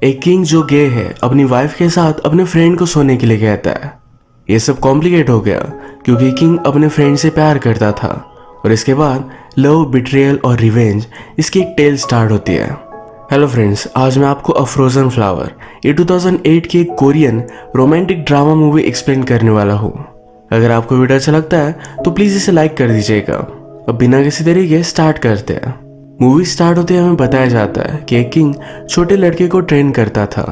एक किंग जो गे है अपनी वाइफ के साथ अपने फ्रेंड को सोने के लिए कहता है। ये सब कॉम्प्लिकेट हो गया क्योंकि किंग अपने फ्रेंड से प्यार करता था और इसके बाद लव, बिट्रियल और रिवेंज इसकी एक टेल स्टार्ट होती है। हेलो फ्रेंड्स, आज मैं आपको अ फ्रोजन फ्लावर ये 2008 की एक Korean romantic drama movie explain करने वाला हूँ। अगर आपको वीडियो अच्छा लगता है तो प्लीज़ इसे लाइक कर दीजिएगा। अब बिना किसी तरीके स्टार्ट करते हैं। मूवी स्टार्ट होते हमें बताया जाता है कि एक किंग छोटे लड़के को ट्रेन करता था।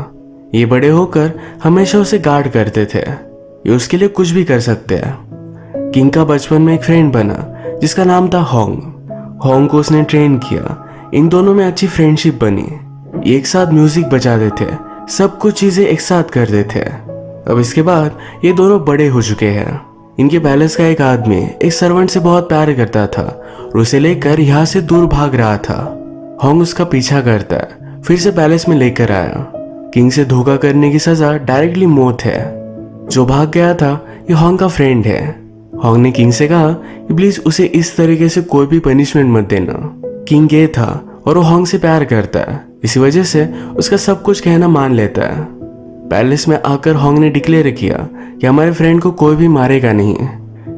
ये बड़े होकर हमेशा उसे गार्ड करते थे। ये उसके लिए कुछ भी कर सकते हैं। किंग का बचपन में एक फ्रेंड बना जिसका नाम था होंग को उसने ट्रेन किया। इन दोनों में अच्छी फ्रेंडशिप बनी। ये एक साथ म्यूजिक बजाते थे, सब कुछ चीजें एक साथ करते थे। अब इसके बाद ये दोनों बड़े हो चुके हैं। इनके पैलेस का एक आदमी एक सर्वेंट से बहुत प्यार करता था और उसे लेकर यहाँ से दूर भाग रहा था। होंग उसका पीछा करता है, फिर से पैलेस में लेकर आया। किंग से धोखा करने की सजा डायरेक्टली मौत है। जो भाग गया था ये होंग का फ्रेंड है। होंग ने किंग से कहा कि प्लीज उसे इस तरीके से कोई भी पनिशमेंट मत देना। किंग ये था और वो होंग से प्यार करता है, इसी वजह से उसका सब कुछ कहना मान लेता है। पैलेस में आकर होंग ने डिक्लेयर किया कि हमारे फ्रेंड को कोई भी मारेगा नहीं।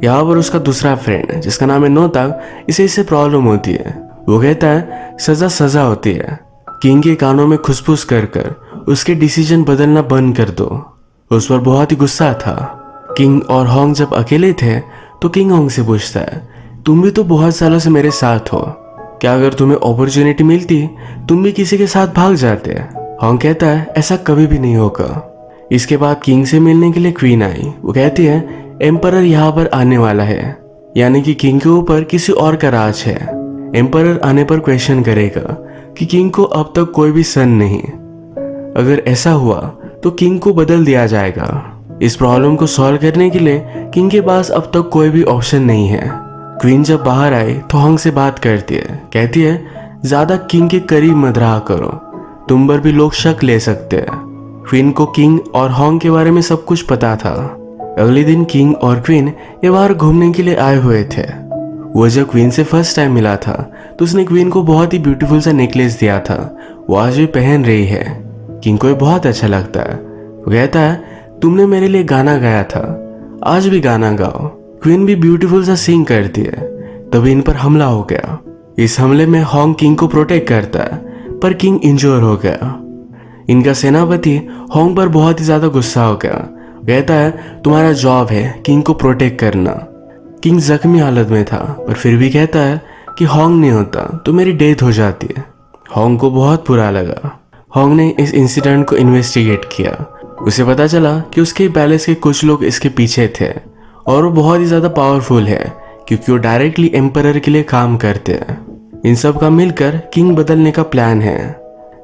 यहाँ पर उसका दूसरा फ्रेंड जिसका नाम है नोताक, इसे इससे प्रॉब्लम होती है। वो कहता है सजा होती है। किंग के कानों में खुसफुस कर कर उसके डिसीजन बदलना बंद कर दो। उस पर बहुत ही गुस्सा था। किंग और होंग जब अकेले थे तो किंग होंग से पूछता है, तुम भी तो बहुत सालों से मेरे साथ हो, क्या अगर तुम्हें अपॉर्चुनिटी मिलती तुम भी किसी के साथ भाग जाते? होंग कहता है ऐसा कभी भी नहीं होगा। इसके बाद किंग से मिलने के लिए क्वीन आई। वो कहती है एम्परर यहाँ पर आने वाला है, यानी कि किंग के ऊपर किसी और का राज है। एम्परर आने पर क्वेश्चन करेगा कि किंग को अब तक कोई भी सन नहीं। अगर ऐसा हुआ तो किंग को बदल दिया जाएगा। इस प्रॉब्लम को सॉल्व करने के लिए किंग के पास अब तक कोई भी ऑप्शन नहीं है। क्वीन जब बाहर आई तो होंग से बात करती है, कहती है ज्यादा किंग के करीब मत रहा करो, तुम पर भी लोग शक ले सकते हैं। क्वीन को किंग और होंग के बारे में सब कुछ पता था। अगले दिन किंग और क्वीन ये बाहर घूमने के लिए आए हुए थे। वो जब क्वीन से फर्स्ट टाइम मिला था तो उसने क्वीन को बहुत ही ब्यूटीफुल सा नेकलेस दिया था। वो आज भी पहन रही है। किंग को ये बहुत अच्छा लगता है। वो कहता है तुमने मेरे लिए गाना गाया था, आज भी गाना गाओ। क्वीन भी ब्यूटीफुल सा सिंग करती है। तभी इन पर हमला हो गया। इस हमले में होंग किंग को प्रोटेक्ट करता है पर किंग इंजोर हो गया। इनका सेनापति होंग पर बहुत ही ज्यादा गुस्सा हो गया। कहता है तुम्हारा जॉब है किंग को प्रोटेक्ट करना। किंग जख्मी हालत में था पर फिर भी कहता है कि होंग नहीं होता तो मेरी डेथ हो जाती है। होंग को बहुत बुरा लगा। होंग ने इस इंसिडेंट को इन्वेस्टिगेट किया। उसे पता चला कि उसके पैलेस के कुछ लोग इसके पीछे थे और वो बहुत ही ज्यादा पावरफुल है क्योंकि वो डायरेक्टली एम्परर के लिए काम करते हैं। इन सब का मिलकर किंग बदलने का प्लान है।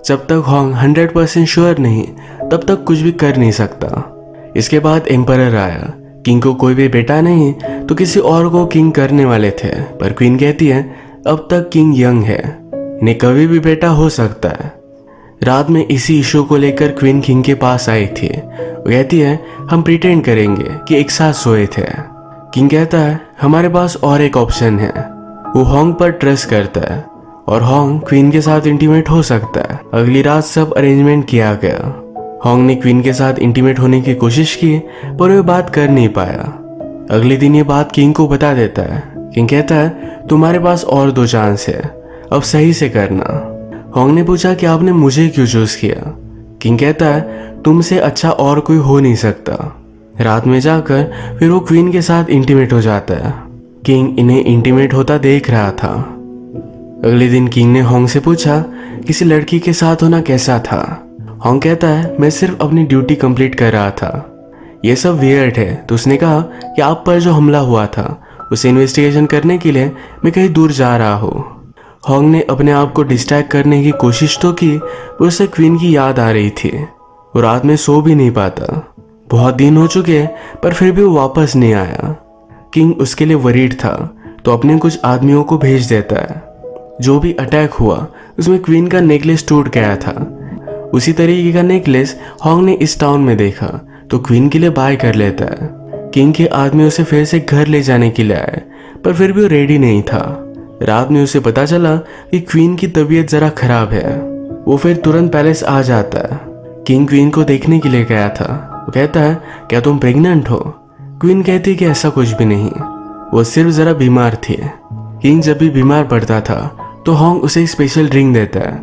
जब तक होंग 100% श्योर नहीं तब तक कुछ भी कर नहीं सकता। इसके बाद एम्परर आया। किंग को कोई भी बेटा नहीं तो किसी और को किंग करने वाले थे, पर क्वीन कहती है अब तक किंग यंग है, इन्हें कभी भी बेटा हो सकता है। रात में इसी इशू को लेकर क्वीन किंग के पास आई थी। वो कहती है हम प्रिटेंड करेंगे कि एक साथ सोए थे। किंग कहता है हमारे पास और एक ऑप्शन है। वो होंग पर ट्रस्ट करता है और होंग क्वीन के साथ इंटीमेट हो सकता है। अगली रात सब अरेंजमेंट किया गया। होंग ने क्वीन के साथ इंटीमेट होने की कोशिश की पर वो बात कर नहीं पाया। अगले दिन ये बात किंग को बता देता है। किंग कहता है तुम्हारे पास और 2 चांस है, अब सही से करना। होंग ने पूछा कि आपने मुझे क्यों चूज किया? किंग कहता है तुमसे अच्छा और कोई हो नहीं सकता। रात में जाकर फिर वो क्वीन के साथ इंटीमेट हो जाता है। किंग इन्हें इंटीमेट होता देख रहा था। अगले दिन किंग ने होंग से पूछा किसी लड़की के साथ होना कैसा था? होंग कहता है मैं सिर्फ अपनी ड्यूटी कंप्लीट कर रहा था, ये सब वियर्ड है। तो उसने कहा कि आप पर जो हमला हुआ था उसे इन्वेस्टिगेशन करने के लिए मैं कहीं दूर जा रहा हूँ। होंग ने अपने आप को डिस्ट्रैक्ट करने की कोशिश तो की पर उसे क्वीन की याद आ रही थी। वो रात में सो भी नहीं पाता। बहुत दिन हो चुके पर फिर भी वो वापस नहीं आया। किंग उसके लिए वरीड था तो अपने कुछ आदमियों को भेज देता है। जो भी अटैक हुआ उसमें क्वीन का नेकलेस टूट गया था। उसी तरीके का नेकलेस होंग ने इस टाउन में देखा तो क्वीन के लिए बाय कर लेता है। किंग के आदमी उसे फिर से घर ले जाने के लिए आए पर फिर भी वो रेडी नहीं था। रात में उसे पता चला कि क्वीन की तबीयत जरा खराब है। वो फिर तुरंत पैलेस आ जाता है। किंग क्वीन को देखने के लिए गया था। वो कहता है, क्या तुम प्रेग्नेंट हो? क्वीन कहती है कि ऐसा कुछ भी नहीं, वो सिर्फ जरा बीमार थी। किंग जब भी बीमार पड़ता था तो हॉन्ग उसे एक स्पेशल ड्रिंक देता है।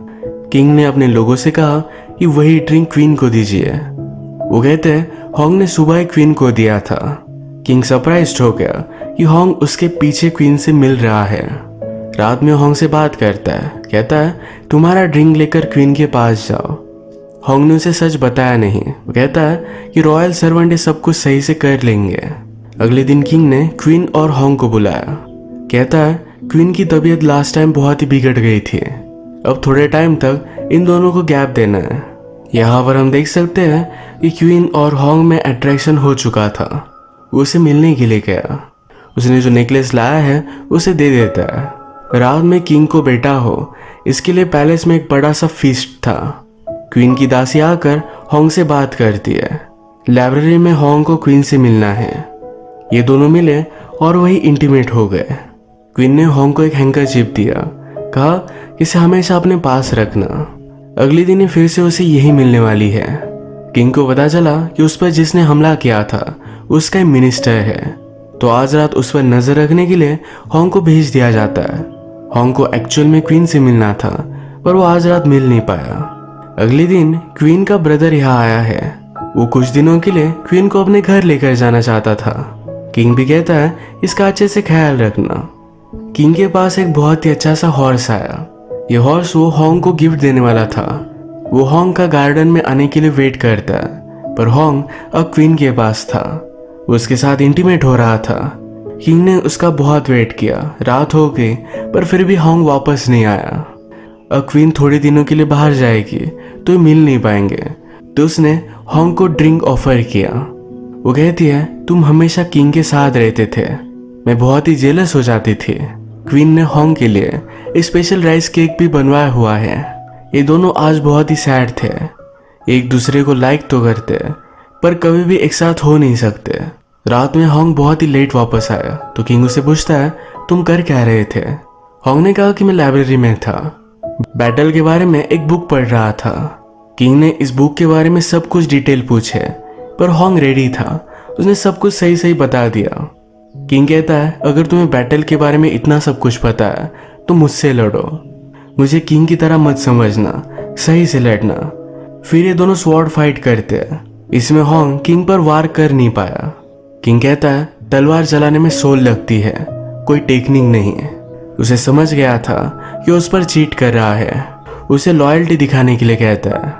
किंग ने अपने लोगों से कहा कि वही ड्रिंक क्वीन को दीजिए। वो कहते हैं हॉन्ग ने सुबह क्वीन को दिया था। किंग सरप्राइज्ड हो गया कि हॉन्ग उसके पीछे क्वीन से मिल रहा है। रात में हॉन्ग से बात करता है, कहता है तुम्हारा ड्रिंक लेकर क्वीन के पास जाओ। हॉन्ग ने उसे सच बताया नहीं। वो कहता है कि रॉयल सर्वेंट ये सब कुछ सही से कर लेंगे। अगले दिन किंग ने क्वीन और हॉन्ग को बुलाया। कहता है क्वीन की तबीयत लास्ट टाइम बहुत ही बिगड़ गई थी, अब थोड़े टाइम तक इन दोनों को गैप देना है। यहाँ पर हम देख सकते हैं कि क्वीन और हॉन्ग में अट्रैक्शन हो चुका था। वो उसे मिलने के लिए गया। उसने जो नेकलेस लाया है उसे दे देता है। रात में किंग को बेटा हो इसके लिए पैलेस में एक बड़ा सा फीस्ट था। क्वीन की दासी आकर हॉन्ग से बात करती है। लाइब्रेरी में हॉन्ग को क्वीन से मिलना है। ये दोनों मिले और वही इंटीमेट हो गए। क्वीन ने हॉन्ग को एक हैंकरचीफ दिया, कहा इसे हमेशा अपने पास रखना। अगले दिन ही फिर से उसे यही मिलने वाली है। किंग को पता चला कि उस पर जिसने हमला किया था उसका एक मिनिस्टर है, तो आज रात उस पर नजर रखने के लिए हॉन्ग को भेज दिया जाता है। हॉन्ग को एक्चुअल में क्वीन से मिलना था, पर वो आज रात मिल नहीं पाया। अगले दिन क्वीन का ब्रदर यहाँ आया है। वो कुछ दिनों के लिए क्वीन को अपने घर लेकर जाना चाहता था। किंग भी कहता है इसका अच्छे से ख्याल रखना। किंग के पास एक बहुत ही अच्छा सा हॉर्स आया। ये हॉर्स वो हॉन्ग को गिफ्ट देने वाला था। वो हॉन्ग का गार्डन में आने के लिए वेट करता है, पर हॉन्ग अब क्वीन के पास था। वो उसके साथ इंटीमेट हो रहा था। किंग ने उसका बहुत वेट किया। रात हो गई पर फिर भी हॉन्ग वापस नहीं आया। अब क्वीन थोड़े दिनों के लिए बाहर जाएगी तो मिल नहीं पाएंगे, तो उसने हॉन्ग को ड्रिंक ऑफर किया। वो कहती है तुम हमेशा किंग के साथ रहते थे, मैं बहुत ही जेलस हो जाती थी। क्वीन ने हॉन्ग के लिए एक स्पेशल राइस केक भी बनवाया हुआ है। ये दोनों आज बहुत ही सैड थे। एक दूसरे को लाइक तो करते पर कभी भी एक साथ हो नहीं सकते। रात में हॉन्ग बहुत ही लेट वापस आया तो किंग उसे पूछता है तुम कर क्या रहे थे? हॉन्ग ने कहा कि मैं लाइब्रेरी में था, बैटल के बारे में एक बुक पढ़ रहा था। किंग ने इस बुक के बारे में सब कुछ डिटेल पूछे, पर हॉन्ग रेडी था। उसने सब कुछ सही सही बता दिया। किंग कहता है अगर तुम्हें बैटल के बारे में इतना सब कुछ पता है तो मुझसे लड़ो, मुझे किंग की तरह मत समझना, सही से लड़ना। फिर ये दोनों स्वॉर्ड फाइट करते हैं। इसमें हॉन्ग किंग पर वार कर नहीं पाया। किंग कहता है तलवार चलाने में सोल लगती है, कोई टेक्निक नहीं है। उसे समझ गया था कि उस पर चीट कर रहा है। उसे लॉयल्टी दिखाने के लिए कहता है।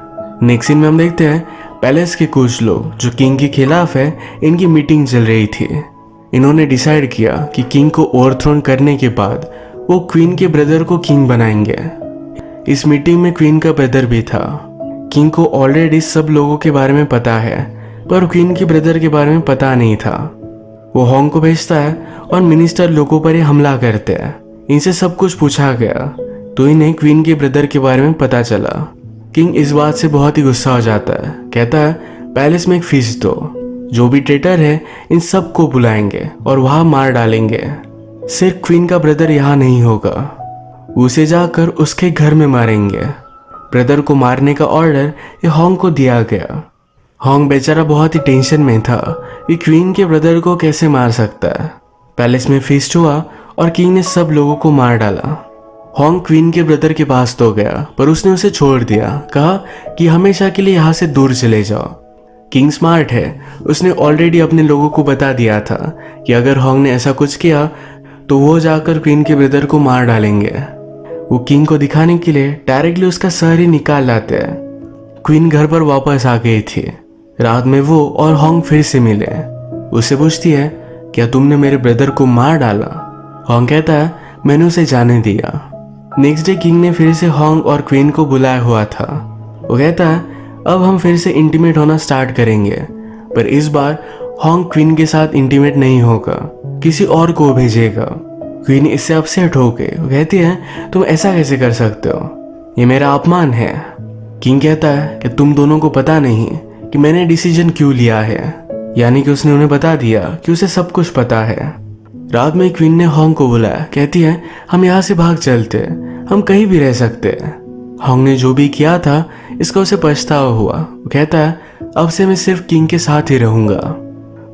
नेक्स्ट सीन में हम देखते हैं पैलेस के कुछ लोग जो किंग के खिलाफ है, इनकी मीटिंग चल रही थी। इन्होंने डिसाइड किया कि किंग को ओवरथ्रोन करने के बाद वो क्वीन के ब्रदर को किंग बनाएंगे। इस मीटिंग में क्वीन का ब्रदर भी था। किंग को ऑलरेडी सब लोगों के बारे में पता है, पर क्वीन के ब्रदर के बारे में पता नहीं था। वो हॉन्ग को भेजता है और मिनिस्टर लोगों पर ही हमला करते हैं। इनसे सब कुछ पूछा गया तो इन्हें क्वीन के ब्रदर के बारे में पता चला। किंग इस बात से बहुत ही गुस्सा हो जाता है। कहता है पैलेस में एक फीस दो, जो भी ट्रेटर है इन सबको बुलाएंगे और वहां मार डालेंगे। सिर्फ क्वीन का ब्रदर यहाँ नहीं होगा, उसे जाकर उसके घर में मारेंगे। ब्रदर को मारने का ऑर्डर ये हॉन्ग को दिया गया। हॉन्ग बेचारा बहुत ही टेंशन में था कि क्वीन के ब्रदर को कैसे मार सकता है। पैलेस में फीस्ट हुआ और किंग ने सब लोगों को मार डाला। हॉन्ग क्वीन के ब्रदर के पास तो गया, पर उसने उसे छोड़ दिया। कहा कि हमेशा के लिए यहाँ से दूर चले जाओ। किंग स्मार्ट है, उसने ऑलरेडी अपने लोगों को बता दिया था कि अगर हॉन्ग ने ऐसा कुछ किया तो वो जाकर क्वीन के ब्रदर को मार डालेंगे। वो किंग को दिखाने के लिए डायरेक्टली उसका सर ही निकाल लाते हैं। क्वीन घर पर वापस आ गई थी। रात में वो और हॉन्ग फिर से मिले। उससे पूछती है क्या तुमने मेरे ब्रदर को मार डाला? हॉन्ग कहता है मैंने उसे जाने दिया। नेक्स्ट डे किंग ने फिर से हॉन्ग और क्वीन को बुलाया हुआ था। वो कहता है अब हम फिर से इंटीमेट होना स्टार्ट करेंगे, पर इस बार हॉन्ग क्वीन के साथ इंटीमेट नहीं होगा, किसी और को भेजेगा। क्वीन इससे अपसेट हो गई। वो कहती है तुम ऐसा कैसे कर सकते हो, ये मेरा अपमान है। किंग कहता है कि तुम दोनों को पता नहीं कि मैंने डिसीजन क्यों लिया है, यानी कि उसने उन्हें बता दिया कि उसे सब कुछ पता है। रात में क्वीन ने हॉन्ग को बुलाया। कहती है हम यहाँ से भाग चलते, हम कहीं भी रह सकते हैं। हॉन्ग ने जो भी किया था इसका उसे पछतावा हुआ। वो कहता है अब से मैं सिर्फ किंग के साथ ही रहूंगा।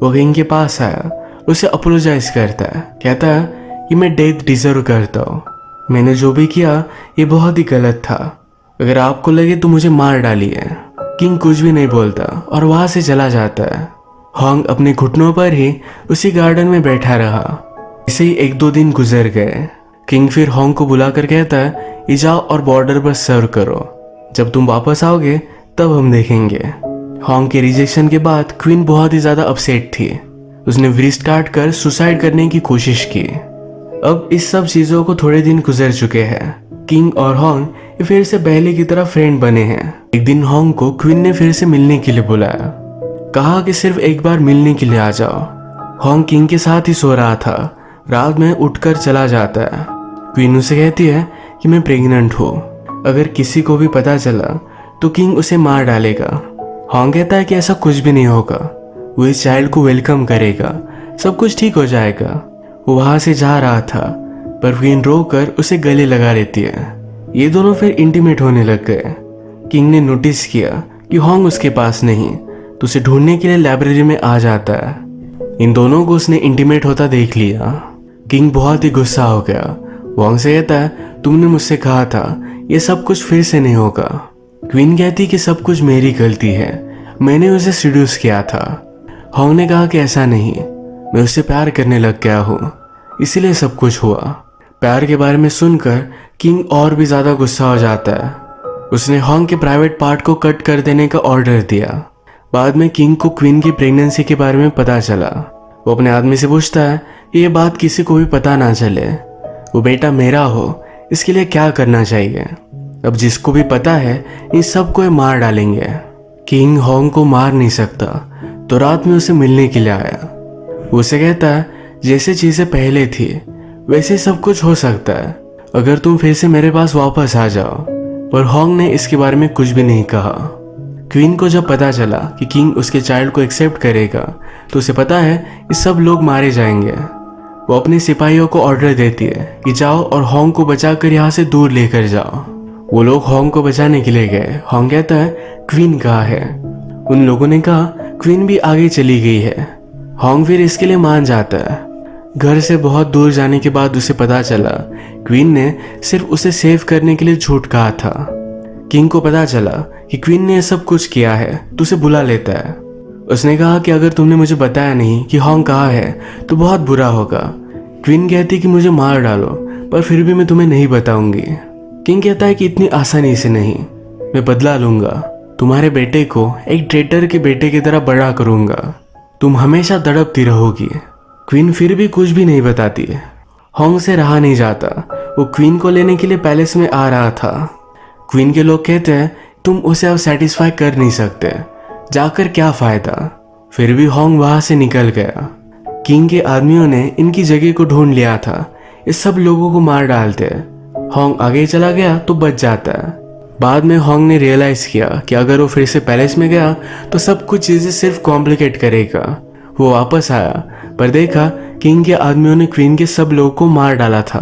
वो किंग के पास आया, उसे अपोलोजाइज करता है, कहता है कि मैं डेथ डिजर्व करता हूँ, मैंने जो भी किया ये बहुत ही गलत था, अगर आपको लगे तो मुझे मार डालिए। किंग कुछ भी नहीं बोलता और वहां से चला जाता है। हॉन्ग अपने घुटनों पर ही उसी गार्डन में बैठा रहा। इसे ही 1-2 दिन गुजर गए। किंग फिर हॉन्ग को बुलाकर कहता है ये जाओ और बॉर्डर पर सर्व करो, जब तुम वापस आओगे तब हम देखेंगे। हॉन्ग के रिजेक्शन के बाद क्वीन बहुत ही ज्यादा अपसेट थी। उसने व्रिस्ट काट कर सुसाइड करने की कोशिश की। अब इस सब चीजों को थोड़े दिन गुजर चुके हैं। किंग और हॉन्ग फिर से पहले की तरह फ्रेंड बने हैं। एक दिन हॉन्ग को क्वीन ने फिर से मिलने के लिए बुलाया, कहा कि सिर्फ एक बार मिलने के लिए आ जाओ। हॉन्ग किंग के साथ ही सो रहा था। रात में उठकर चला जाता है। क्वीन उसे कहती है कि मैं प्रेग्नेंट हूँ, अगर किसी को भी पता चला तो किंग उसे मार डालेगा। हॉन्ग कहता है कि ऐसा कुछ भी नहीं होगा, वो इस चाइल्ड को वेलकम करेगा, सब कुछ ठीक हो जाएगा। वो वहां से जा रहा था पर क्वीन रोककर उसे गले लगा लेती है। ये दोनों फिर इंटीमेट होने लग गए। किंग ने नोटिस किया कि हॉन्ग उसके पास नहीं, तो उसे ढूंढने के लिए लाइब्रेरी में आ जाता है। इन दोनों को उसने इंटीमेट होता देख लिया। किंग बहुत ही गुस्सा हो गया। हॉन्ग से कहता है तुमने मुझसे कहा था ये सब कुछ फिर से नहीं होगा। क्वीन कहती कि सब कुछ मेरी गलती है, मैंने उसे सीड्यूस किया था। हॉन्ग ने कहा कि ऐसा नहीं, मैं उससे प्यार करने लग गया हूँ, इसीलिए सब कुछ हुआ। प्यार के बारे में सुनकर किंग और भी ज्यादा गुस्सा हो जाता है। उसने हॉन्ग के प्राइवेट पार्ट को कट कर देने का ऑर्डर दिया। बाद में किंग को क्वीन की प्रेगनेंसी के बारे में पता चला। वो अपने आदमी से पूछता है कि ये बात किसी को भी पता ना चले, वो बेटा मेरा हो, इसके लिए क्या करना चाहिए। अब जिसको भी पता है इन सबको ये मार डालेंगे। किंग हॉन्ग को मार नहीं सकता, तो रात में उसे मिलने के लिए आया। वो उसे कहता है जैसे चीजें पहले थी वैसे सब कुछ हो सकता है, अगर तुम फिर से मेरे पास वापस आ जाओ। पर हॉन्ग ने इसके बारे में कुछ भी नहीं कहा। क्वीन को जब पता चला कि किंग उसके चाइल्ड को एक्सेप्ट करेगा तो उसे पता है कि सब लोग मारे जाएंगे। वो अपने सिपाहियों को ऑर्डर देती है कि जाओ और हॉन्ग को बचाकर यहाँ से दूर लेकर जाओ। वो लोग हॉन्ग को बचाने के लिए गए। हॉन्ग कहता है क्वीन कहाँ है। उन लोगों ने कहा क्वीन भी आगे चली गई है। हॉन्ग फिर इसके लिए मान जाता है। घर से बहुत दूर जाने के बाद उसे पता चला क्वीन ने सिर्फ उसे सेव करने के लिए झूठ कहा था। किंग को पता चला कि क्वीन ने सब कुछ किया है तो उसे बुला लेता है। उसने कहा कि अगर तुमने मुझे बताया नहीं कि हॉन्ग कहाँ है तो बहुत बुरा होगा। क्वीन कहती कि मुझे मार डालो, पर फिर भी मैं तुम्हें नहीं बताऊंगी। किंग कहता है कि इतनी आसानी से नहीं, मैं बदला लूंगा, तुम्हारे बेटे को एक ट्रेटर के बेटे की तरह बड़ा करूंगा, तुम हमेशा तड़पती रहोगी। क्वीन फिर भी कुछ भी नहीं बताती। हॉन्ग से रहा नहीं जाता। वो क्वीन को लेने के लिए पैलेस में आ रहा था। क्वीन के लोग कहते हैं तुम उसे अब सेटिस्फाई कर नहीं सकते, जाकर क्या फायदा। फिर भी हॉन्ग वहां से निकल गया। किंग के आदमियों ने इनकी जगह को ढूंढ लिया था, इस सब लोगों को मार डालते। हॉन्ग आगे चला गया तो बच जाता है। बाद में हॉन्ग ने रियलाइज किया कि अगर वो फिर से पैलेस में गया तो सब कुछ चीजें सिर्फ कॉम्प्लिकेट करेगा। वो वापस आया पर देखा किंग के आदमियों ने क्वीन के सब लोगों को मार डाला था।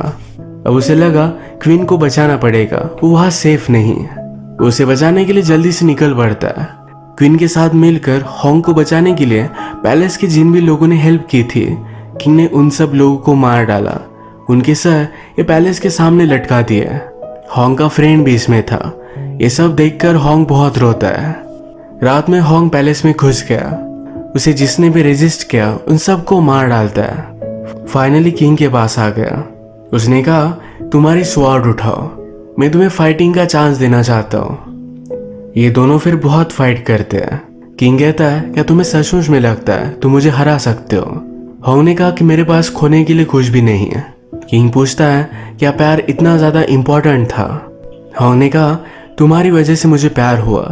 अब उसे लगा क्वीन को बचाना पड़ेगा, वो वहां सेफ नहीं है। वो उसे बचाने के लिए जल्दी से निकल पड़ता है। क्वीन के साथ मिलकर हॉन्ग को बचाने के लिए पैलेस के जिन भी लोगों ने हेल्प की थी, किंग ने उन सब लोगों को मार डाला। उनके सर ये पैलेस के सामने लटका दिए। हॉन्ग का फ्रेंड भी इसमें था। ये सब देखकर हॉन्ग बहुत रोता है। रात में हॉन्ग पैलेस में घुस गया। उसे जिसने भी रेजिस्ट किया उन सबको मार डालता है। फाइनली किंग के पास आ गया। उसने कहा तुम्हारी स्वॉर्ड उठाओ, मैं तुम्हें फाइटिंग का चांस देना चाहता हूँ। ये दोनों फिर बहुत फाइट करते हैं। किंग कहता है क्या तुम्हें सचमुच में लगता है तुम मुझे हरा सकते हो। हॉन्ग ने कहा कि मेरे पास खोने के लिए कुछ भी नहीं है। किंग पूछता है क्या प्यार इतना ज्यादा इम्पोर्टेंट था। हॉन्ग ने कहा तुम्हारी वजह से मुझे प्यार हुआ,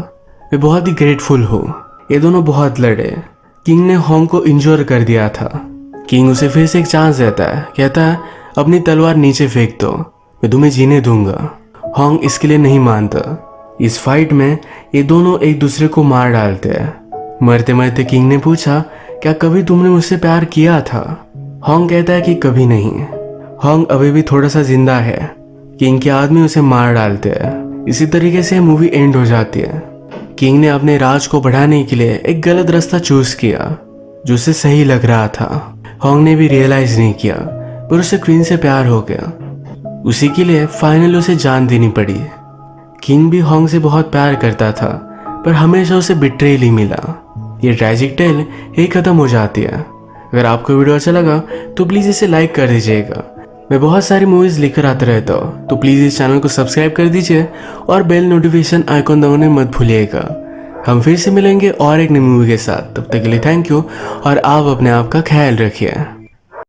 मैं बहुत ही ग्रेटफुल हूँ। ये दोनों बहुत लड़े। किंग ने हॉन्ग को इंजोर कर दिया था। किंग उसे फिर से एक चांस देता है, कहता है अपनी तलवार नीचे फेंक दो, मैं तुम्हें जीने दूंगा। हॉन्ग इसके लिए नहीं मानता। इस फाइट में ये दोनों एक दूसरे को मार डालते हैं। मरते मरते किंग ने पूछा क्या कभी तुमने मुझसे प्यार किया था। हॉन्ग कहता है कि कभी नहीं। हॉन्ग अभी भी थोड़ा सा जिंदा है। किंग के आदमी उसे मार डालते हैं। इसी तरीके से मूवी एंड हो जाती है। किंग ने अपने राज को बढ़ाने के लिए एक गलत रास्ता चूज किया जो उसे सही लग रहा था। होंग ने भी रियलाइज नहीं किया, पर उसे क्वीन से प्यार हो गया। उसी के लिए फाइनल उसे जान देनी पड़ी। किंग भी होंग से बहुत प्यार करता था, पर हमेशा उसे बिट्रेल ही मिला। ये ट्रैजिक टेल यही खत्म हो जाती है। अगर आपको वीडियो अच्छा लगा तो प्लीज़ इसे लाइक कर दीजिएगा। मैं बहुत सारी मूवीज़ लेकर आता रहता हूँ, तो प्लीज़ इस चैनल को सब्सक्राइब कर दीजिए और बेल नोटिफिकेशन आइकॉन दबाने मत भूलिएगा। हम फिर से मिलेंगे और एक नई मूवी के साथ। तब तक के लिए थैंक यू और आप अपने आप का ख्याल रखिए।